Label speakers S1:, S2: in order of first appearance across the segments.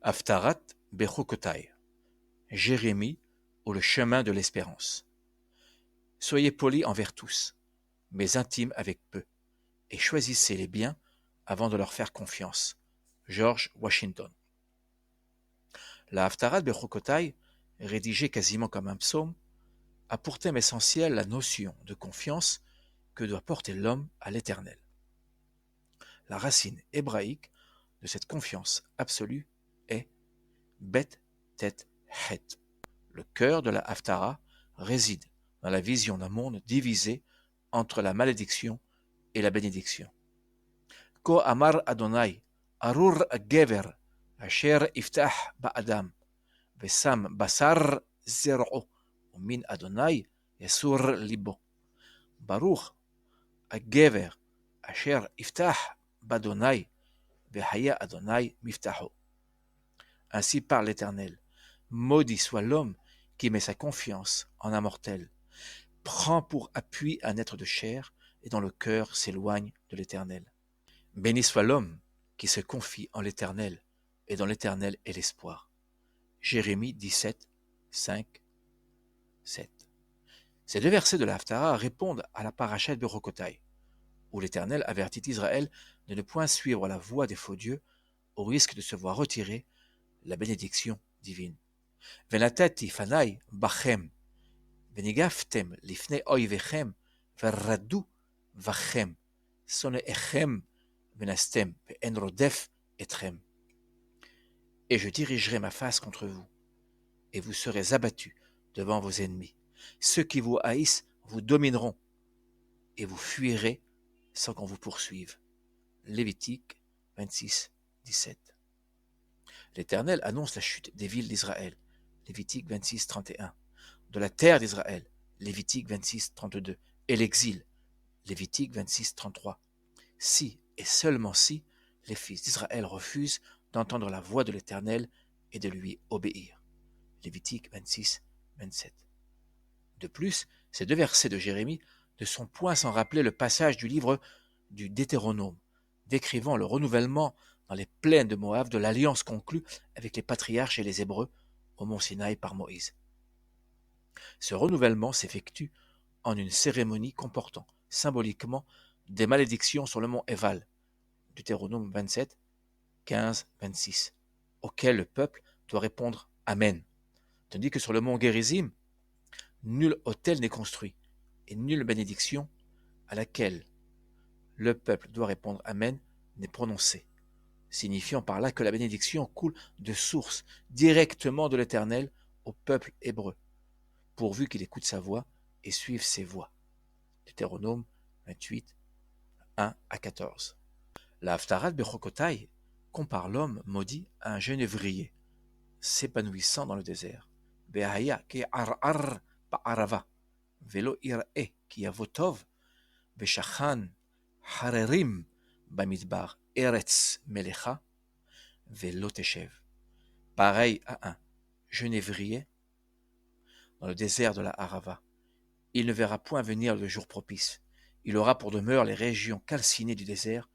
S1: Haftarat Bechokotai, Jérémie ou le chemin de l'espérance. Soyez polis envers tous, mais intimes avec peu, et choisissez les biens avant de leur faire confiance. George Washington. La Haftarat Bechokotai, rédigée quasiment comme un psaume, a pour thème essentiel la notion de confiance que doit porter l'homme à l'Éternel. La racine hébraïque de cette confiance absolue est Bet Tet Het. Le cœur de la Haftara réside dans la vision d'un monde divisé entre la malédiction et la bénédiction. Ko amar Adonai, arur gever, asher iftah ba'adam, vesam basar zer'o, min Adonai yasur libo. Baruch gever, asher iftah ba'Adonai, vehaya Adonai miftaho. Ainsi parle l'Éternel. Maudit soit l'homme qui met sa confiance en un mortel, prend pour appui un être de chair et dont le cœur s'éloigne de l'Éternel. Béni soit l'homme qui se confie en l'Éternel et dont l'Éternel est l'espoir. Jérémie 17, 5, 7. Ces deux versets de la Haftara répondent à la paracha de Bechokotai, où l'Éternel avertit Israël de ne point suivre la voie des faux dieux au risque de se voir retirer la bénédiction divine. Venatati fanai bachem, venigaftem lifnei oivechem, verradu vachem, soneechem venastem, ve'en rodef etrem. Et je dirigerai ma face contre vous, et vous serez abattus devant vos ennemis. Ceux qui vous haïssent vous domineront, et vous fuirez sans qu'on vous poursuive. Lévitique 26, 17. L'Éternel annonce la chute des villes d'Israël. Lévitique 26, 31. De la terre d'Israël. Lévitique 26, 32. Et l'exil. Lévitique 26, 33. Si, et seulement si, les fils d'Israël refusent d'entendre la voix de l'Éternel et de lui obéir. Lévitique 26, 27. De plus, ces deux versets de Jérémie ne sont point sans rappeler le passage du livre du Deutéronome, décrivant le renouvellement dans les plaines de Moab de l'alliance conclue avec les patriarches et les Hébreux au mont Sinaï par Moïse. Ce renouvellement s'effectue en une cérémonie comportant symboliquement des malédictions sur le mont Éval, Deutéronome 27, 15, 26, auquel le peuple doit répondre Amen, tandis que sur le mont Gérizim, nul autel n'est construit et nulle bénédiction à laquelle le peuple doit répondre Amen n'est prononcée, signifiant par là que la bénédiction coule de source directement de l'Éternel au peuple hébreu, pourvu qu'il écoute sa voix et suive ses voies. Deutéronome 28, 1 à 14. La Haftarat Bechokotai compare l'homme maudit à un genévrier, s'épanouissant dans le désert. Behaya ki ar ba'arava, velo ir'e ki yavotov, veshachan harerim bamidbar eretz melecha, velo teshev. Pareil à un genévrier dans le désert de la Harava. Il ne verra point venir le jour propice. Il aura pour demeure les régions calcinées du désert,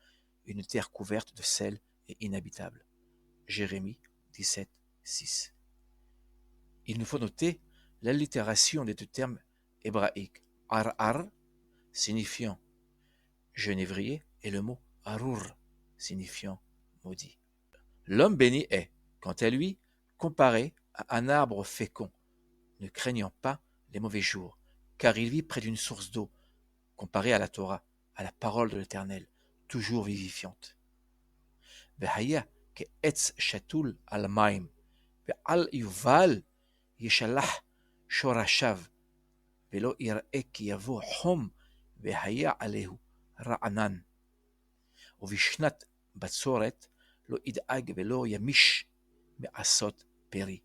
S1: une terre couverte de sel et inhabitable. Jérémie 17, 6. Il nous faut noter l'allitération des deux termes hébraïques ar, signifiant genévrier, et le mot arur, signifiant maudit. L'homme béni est, quant à lui, comparé à un arbre fécond, ne craignant pas les mauvais jours, car il vit près d'une source d'eau, comparé à la Torah, à la parole de l'Éternel, toujours vivifiante. Vehaya ke etz shatul al maim, ve'al yuval yeshalach shorashav, velo ir'e ki yavo hom, vehaya alehu ra'anan. ובשנת בצורת לא ידאג ולא ימיש מעשות פרי.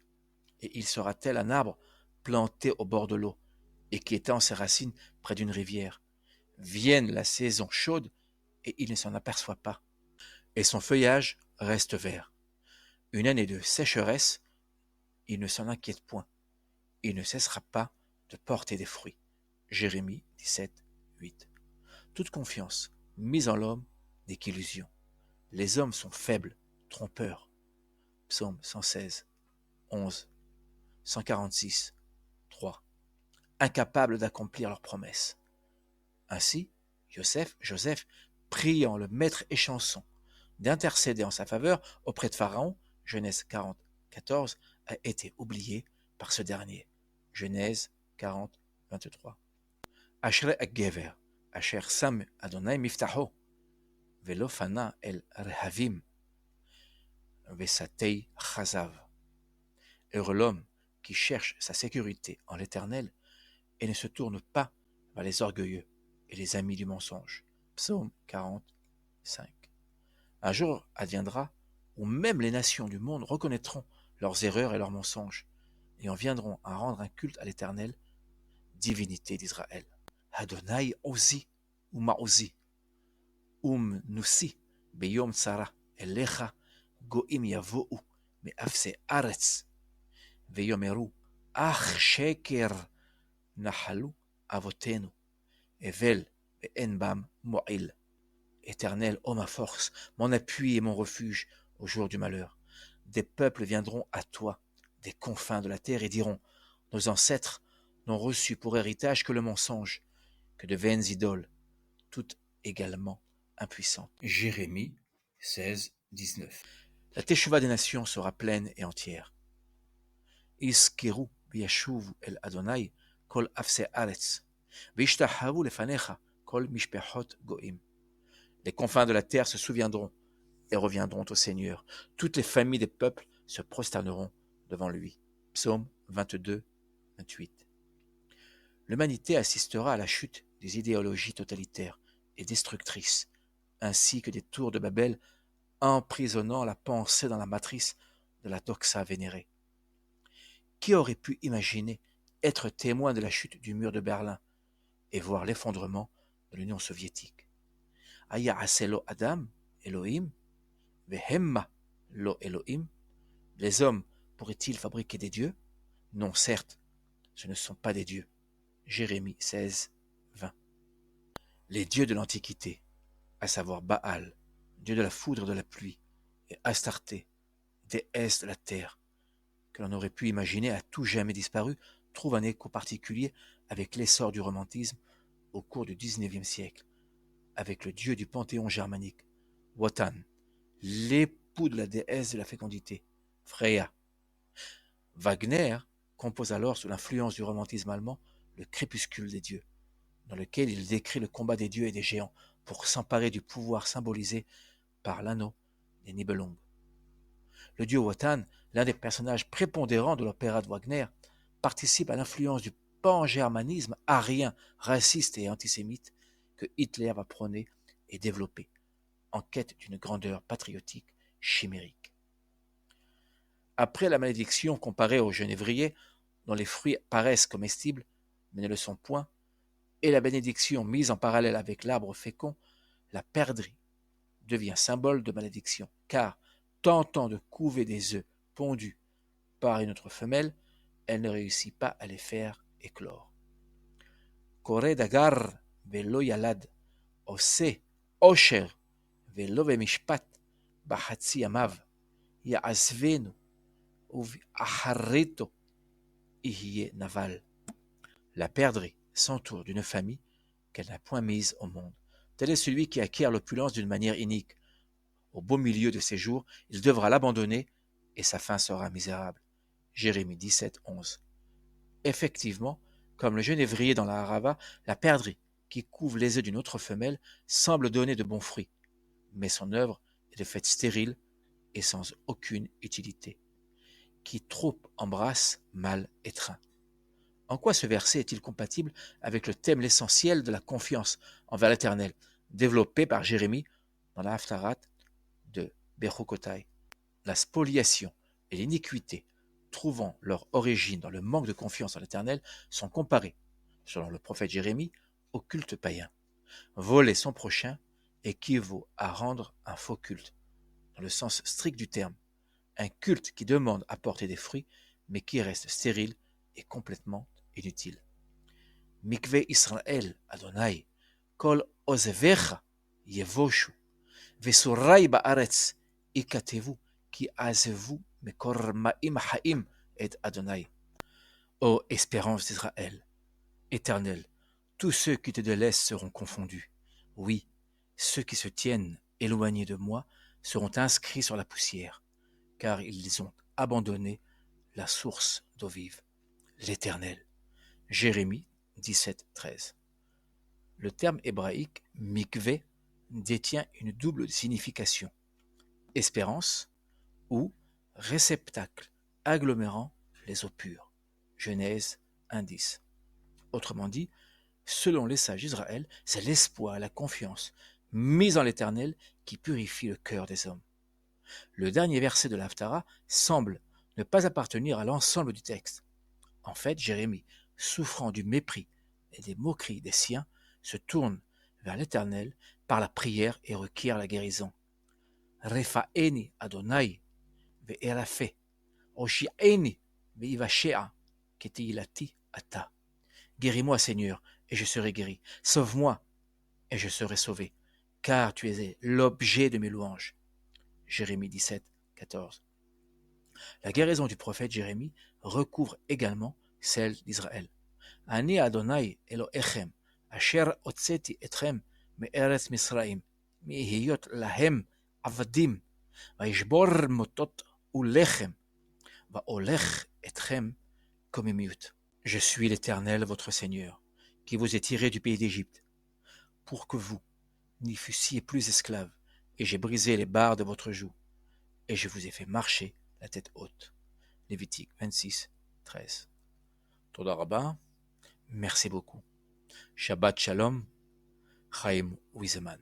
S1: Et il sera tel un arbre planté au bord de l'eau et qui étend ses racines près d'une rivière. Vienne la saison chaude et il ne s'en aperçoit pas. Et son feuillage reste vert. Une année de sécheresse, il ne s'en inquiète point. Il ne cessera pas de porter des fruits. Jérémie 17, 8. Toute confiance mise en l'homme n'est qu'illusion. Les hommes sont faibles, trompeurs. Psaume 116, 11, 146, 3, incapables d'accomplir leurs promesses. Ainsi, Joseph, priant le maître échanson d'intercéder en sa faveur auprès de Pharaon, Genèse 40, 14, a été oublié par ce dernier. Genèse 40, 23. Ashrei Gever, Asher Sam Adonai Miftaho, Velo Fana El Rehavim, Vesatei Chazav. Heureux l'homme qui cherche sa sécurité en l'Éternel et ne se tourne pas vers les orgueilleux et les amis du mensonge. Psaume 45. Un jour adviendra où même les nations du monde reconnaîtront leurs erreurs et leurs mensonges et en viendront à rendre un culte à l'Éternel, divinité d'Israël. Adonai Ozi Umaozi Nussi Beyom Tsara Elecha Goim Yavo'u Me'afse Aretz Veyomeru Ach Sheker Nahalu Avotenu Evel Ve'en Bam Mo'il. Éternel, ô ma force, mon appui et mon refuge au jour du malheur. Des peuples viendront à toi, des confins de la terre, et diront, nos ancêtres n'ont reçu pour héritage que le mensonge, que de vaines idoles, toutes également impuissantes. Jérémie 16, 19. La teshuva des nations sera pleine et entière. Iskiru v'yashuvu el Adonai kol afse aretz, v'ishtahavu lefanecha kol mishpechot goim. Les confins de la terre se souviendront et reviendront au Seigneur. Toutes les familles des peuples se prosterneront devant lui. Psaume 22, 28. L'humanité assistera à la chute des idéologies totalitaires et destructrices, ainsi que des tours de Babel emprisonnant la pensée dans la matrice de la doxa vénérée. Qui aurait pu imaginer être témoin de la chute du mur de Berlin et voir l'effondrement de l'Union soviétique? Haya'aseh lo Adam, Elohim, Vehemma lo Elohim. Les hommes pourraient-ils fabriquer des dieux? Non, certes, ce ne sont pas des dieux. Jérémie 16, 20. Les dieux de l'Antiquité, à savoir Baal, dieu de la foudre et de la pluie, et Astarté, déesse de la terre, que l'on aurait pu imaginer à tout jamais disparu, trouvent un écho particulier avec l'essor du romantisme au cours du XIXe siècle, avec le dieu du panthéon germanique, Wotan, l'époux de la déesse de la fécondité, Freya. Wagner compose alors sous l'influence du romantisme allemand le Crépuscule des dieux, dans lequel il décrit le combat des dieux et des géants pour s'emparer du pouvoir symbolisé par l'anneau des Nibelungen. Le dieu Wotan, l'un des personnages prépondérants de l'opéra de Wagner, participe à l'influence du pan-germanisme arien, raciste et antisémite que Hitler va prôner et développer, en quête d'une grandeur patriotique chimérique. Après la malédiction comparée au genévrier, dont les fruits paraissent comestibles, mais ne le sont point, et la bénédiction mise en parallèle avec l'arbre fécond, la perdrix devient symbole de malédiction, car, tentant de couver des œufs pondus par une autre femelle, elle ne réussit pas à les faire éclore. Kore dagar velo yalad, ose osher velo vemishpat, bahatsi amav, ya'azvenu, uv-aharreto, ihye naval. La perdrix s'entoure d'une famille qu'elle n'a point mise au monde. Tel est celui qui acquiert l'opulence d'une manière inique. Au beau milieu de ses jours, il devra l'abandonner et sa fin sera misérable. Jérémie 17, 11. Effectivement, comme le genévrier dans la harava, la perdrix qui couve les œufs d'une autre femelle semble donner de bons fruits, mais son œuvre est de fait stérile et sans aucune utilité. Qui trop embrasse, mal étreint. En quoi ce verset est-il compatible avec le thème essentiel de la confiance envers l'Éternel, développé par Jérémie dans la Haftarat de Bechokotai? La spoliation et l'iniquité, trouvant leur origine dans le manque de confiance en l'Éternel, sont comparées, selon le prophète Jérémie, au culte païen. Voler son prochain équivaut à rendre un faux culte, dans le sens strict du terme, un culte qui demande à porter des fruits, mais qui reste stérile et complètement inutile. Mikve Israël Adonai, kol ozevecha yevoshu, vesurai baaretz ikatevu ki azevu Mekor ma'im ha'im et Adonai. Ô espérance d'Israël, Éternel, tous ceux qui te délaissent seront confondus. Oui, ceux qui se tiennent éloignés de moi seront inscrits sur la poussière, car ils ont abandonné la source d'eau vive, l'Éternel. Jérémie 17:13. Le terme hébraïque mikvé détient une double signification: espérance ou réceptacle agglomérant les eaux pures. Genèse 1:10. Autrement dit, selon les sages d'Israël, c'est l'espoir et la confiance mise en l'Éternel qui purifie le cœur des hommes. Le dernier verset de l'Haftara semble ne pas appartenir à l'ensemble du texte. En fait, Jérémie, souffrant du mépris et des moqueries des siens, se tourne vers l'Éternel par la prière et requiert la guérison. Refaeni Adonai ve'erafe, Oshi'eni ve'ivashea, ketihilati ata. Guéris-moi, Seigneur, et je serai guéri. Sauve-moi, et je serai sauvé, car tu es l'objet de mes louanges. Jérémie 17:14. La guérison du prophète Jérémie recouvre également celle d'Israël. Ani Adonai Elohechem, asher hotzeti etchem me'eretz Misraim, mi'hiyot lahem avadim, va'yishbor motot ulechem, va'olech etchem komimiut. Je suis l'Éternel, votre Seigneur, qui vous ai tiré du pays d'Égypte, pour que vous n'y fussiez plus esclaves, et j'ai brisé les barres de votre joug, et je vous ai fait marcher la tête haute. Lévitique 26:13. Toda Rabba, merci beaucoup. Shabbat Shalom, Chaim Wiseman.